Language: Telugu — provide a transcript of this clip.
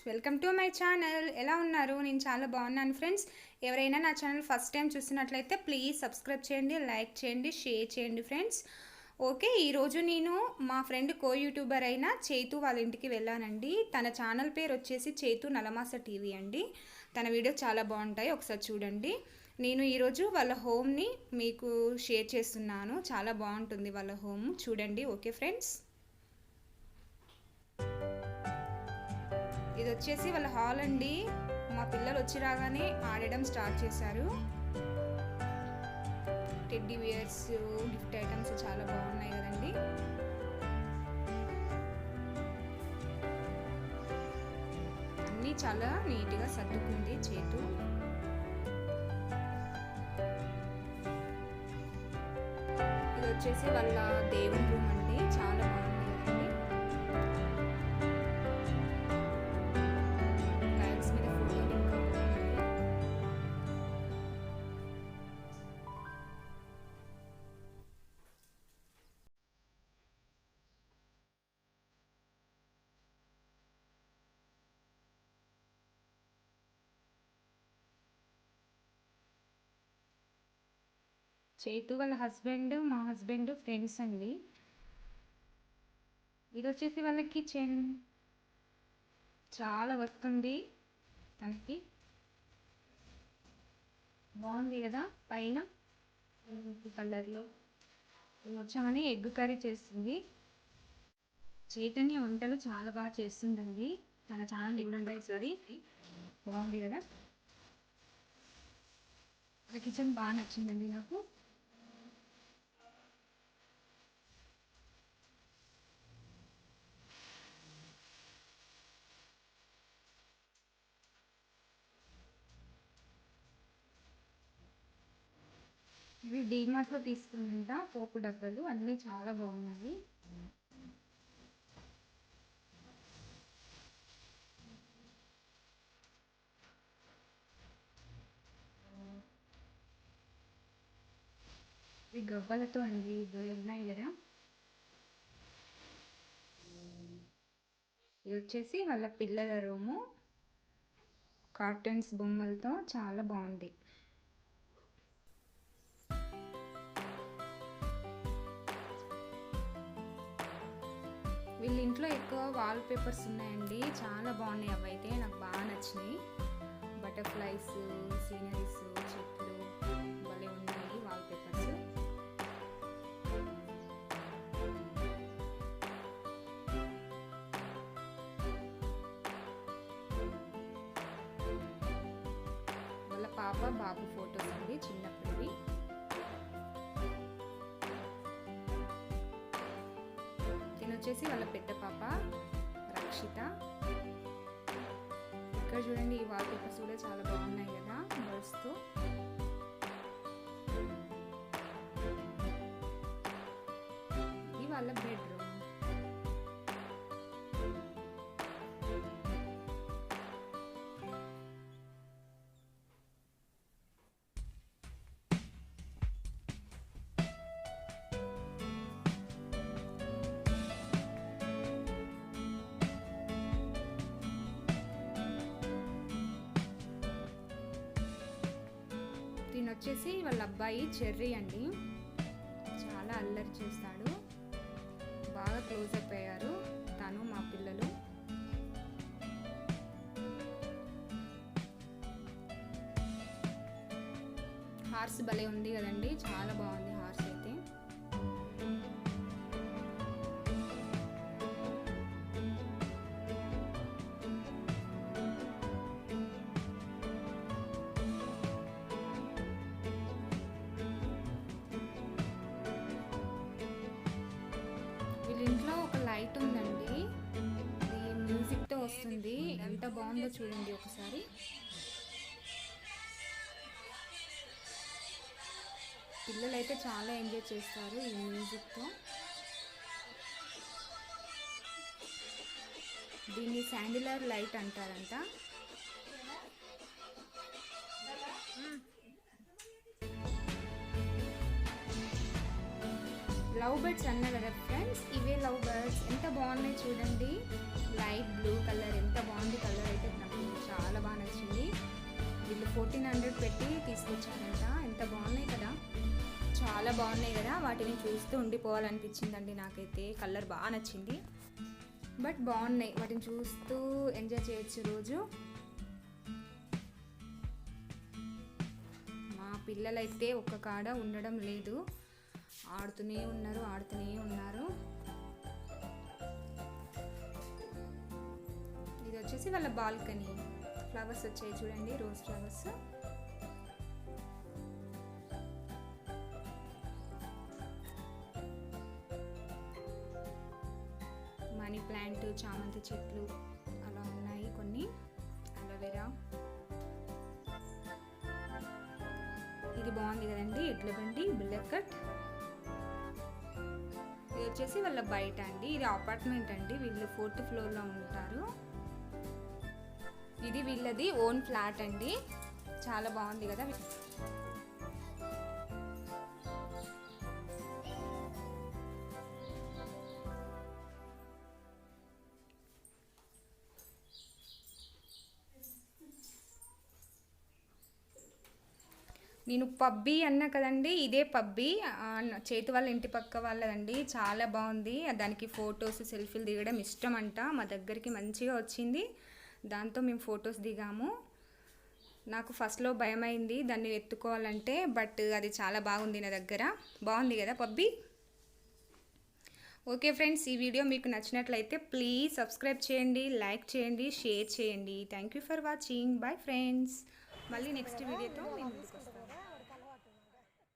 Welcome to my channel. ఎలా ఉన్నారు? నేను చాలా బాగున్నాను ఫ్రెండ్స్. ఎవరైనా నా ఛానల్ ఫస్ట్ టైం చూస్తున్నట్లయితే ప్లీజ్ సబ్స్క్రైబ్ చేయండి, లైక్ చేయండి, షేర్ చేయండి ఫ్రెండ్స్. ఓకే, ఈరోజు నేను మా ఫ్రెండ్ కో యూట్యూబర్ అయిన చేతు వాళ్ళ ఇంటికి వెళ్ళానండి. తన ఛానల్ పేరు వచ్చేసి చేతు నలమాస టీవీ అండి. తన వీడియో చాలా బాగుంటాయి, ఒకసారి చూడండి. నేను ఈరోజు వాళ్ళ హోమ్ని మీకు షేర్ చేస్తున్నాను. చాలా బాగుంటుంది వాళ్ళ హోమ్, చూడండి. ఓకే ఫ్రెండ్స్, ఇది వచ్చేసి వాళ్ళ హాల్ అండి. మా పిల్లలు వచ్చి రాగానే ఆడడం స్టార్ట్ చేశారు. టెడ్డీ బియర్స్, గిఫ్ట్ ఐటమ్స్ చాలా బాగున్నాయి కదండి. అన్నీ చాలా నీట్గా సర్దుకుంది చేతు. ఇది వచ్చేసి వాళ్ళ దేవుని రూమ్ అండి, చాలా బాగుంది కదండి. టైల్స్ మీద ఫోటోలు ఇంకా బాగున్నాయి. చేతు వాళ్ళ హస్బెండ్, మా హస్బెండ్ ఫ్రెండ్స్ అండి. ఇది వచ్చేసి వాళ్ళ కిచెన్. చాలా వర్క్ ఉంది తనకి, బాగుంది కదా. పైన కలర్లో వచ్చామని ఎగ్ కర్రీ చేస్తుంది. చైతన్య వంటలు చాలా బాగా చేస్తుందండి. తన ఛానల్ చూడండి ఒకసారి, బాగుంది కదా. కిచెన్ బాగా నచ్చిందండి నాకు. ఇవి డీమార్ట్లో తీసుకుంటా పోపు డబ్బలు, అన్నీ చాలా బాగున్నాయి. ఇవి గవ్వలతో అండి, ఇవి ఉన్నాయి కదా. ఇది వచ్చేసి వాళ్ళ పిల్లల రూము, కార్టూన్స్ బొమ్మలతో చాలా బాగుంది. వీళ్ళ ఇంట్లో ఎక్కువ వాల్ పేపర్స్ ఉన్నాయండి, చాలా బాగున్నాయి. అవైతే నాకు బాగా నచ్చినాయి. బటర్ఫ్లైస్, సీనరీస్, చెట్లు భలే ఉన్నాయి వాల్ పేపర్స్. వాళ్ళ పాప బాబు ఫొటోస్ అండి, చిన్నప్పటివి. వచ్చేసి వాళ్ళ పెద్ద పాప రక్షిత. ఇక్కడ చూడండి, ఈ వాల్ పేపర్స్ కూడా చాలా బాగున్నాయి కదా బర్డ్స్తో. ఇది వాళ్ళ బెడ్రూమ్. దీని వచ్చేసి వాళ్ళ అబ్బాయి చెర్రీ అండి, చాలా అల్లరి చేస్తాడు. బాగా క్లోజ్ అయిపోయారు తను మా పిల్లలు. హార్స్ భలే ఉంది కదండి, చాలా బాగుంది హార్స్ అయితే. ఇంట్లో ఒక లైట్ ఉందండి, ఇది మ్యూజిక్తో వస్తుంది. ఎంత బాగుందో చూడండి ఒకసారి. పిల్లలైతే చాలా ఎంజాయ్ చేస్తారు ఈ మ్యూజిక్తో. దీన్ని శాండిలర్ లైట్ అంటారంట. లవ్ బర్డ్స్ అన్నా కదా ఫ్రెండ్స్, ఇవే లవ్ బర్డ్స్. ఎంత బాగున్నాయి చూడండి. లైట్ లైట్ బ్లూ కలర్, ఎంత బాగుంది కలర్ అయితే నాకు చాలా బాగా నచ్చింది. వీళ్ళు 1400 పెట్టి తీసుకొచ్చారంట. ఎంత బాగున్నాయి కదా, చాలా బాగున్నాయి కదా. వాటిని చూస్తూ ఉండిపోవాలనిపించిందండి నాకైతే. కలర్ బాగా నచ్చింది, బట్ బాగున్నాయి. వాటిని చూస్తూ ఎంజాయ్ చేయొచ్చు రోజు. మా పిల్లలైతే ఒక్క కాడ ఉండడం లేదు, ఆడుతూనే ఉన్నారు. ఇది వచ్చేసి వాళ్ళ బాల్కనీ. ఫ్లవర్స్ వచ్చాయి చూడండి, రోజ్ ఫ్లవర్స్. మనీ ప్లాంట్, చామంతి చెట్లు అలా ఉన్నాయి కొన్ని, అలోవెరా. ఇది బాగుంది కదండి, ఎడ్ల బండి, బుల్లెట్ కట్. ఇది వచ్చేసి వాళ్ళ బయట అండి. ఇది అపార్ట్మెంట్ అండి, వీళ్ళు 4th ఫ్లోర్లో ఉంటారు. ఇది వీళ్ళది ఓన్ ఫ్లాట్ అండి. చాలా బాగుంది కదా. నేను పబ్బీ అన్నా కదండి, ఇదే పబ్బీ. చేతి వాళ్ళ ఇంటి పక్క వాళ్ళదండి. చాలా బాగుంది. దానికి ఫొటోస్, సెల్ఫీలు దిగడం ఇష్టం అంట. మా దగ్గరికి మంచిగా వచ్చింది, దాంతో మేము ఫొటోస్ దిగాము. నాకు ఫస్ట్లో భయమైంది దాన్ని ఎత్తుకోవాలంటే, బట్ అది చాలా బాగుంది నా దగ్గర. బాగుంది కదా పబ్బీ. ఓకే ఫ్రెండ్స్, ఈ వీడియో మీకు నచ్చినట్లయితే ప్లీజ్ సబ్స్క్రైబ్ చేయండి, లైక్ చేయండి, షేర్ చేయండి. Thank you for watching. Bye friends. మళ్ళీ నెక్స్ట్ వీడియోతో మేము ముందుకు వస్తాం.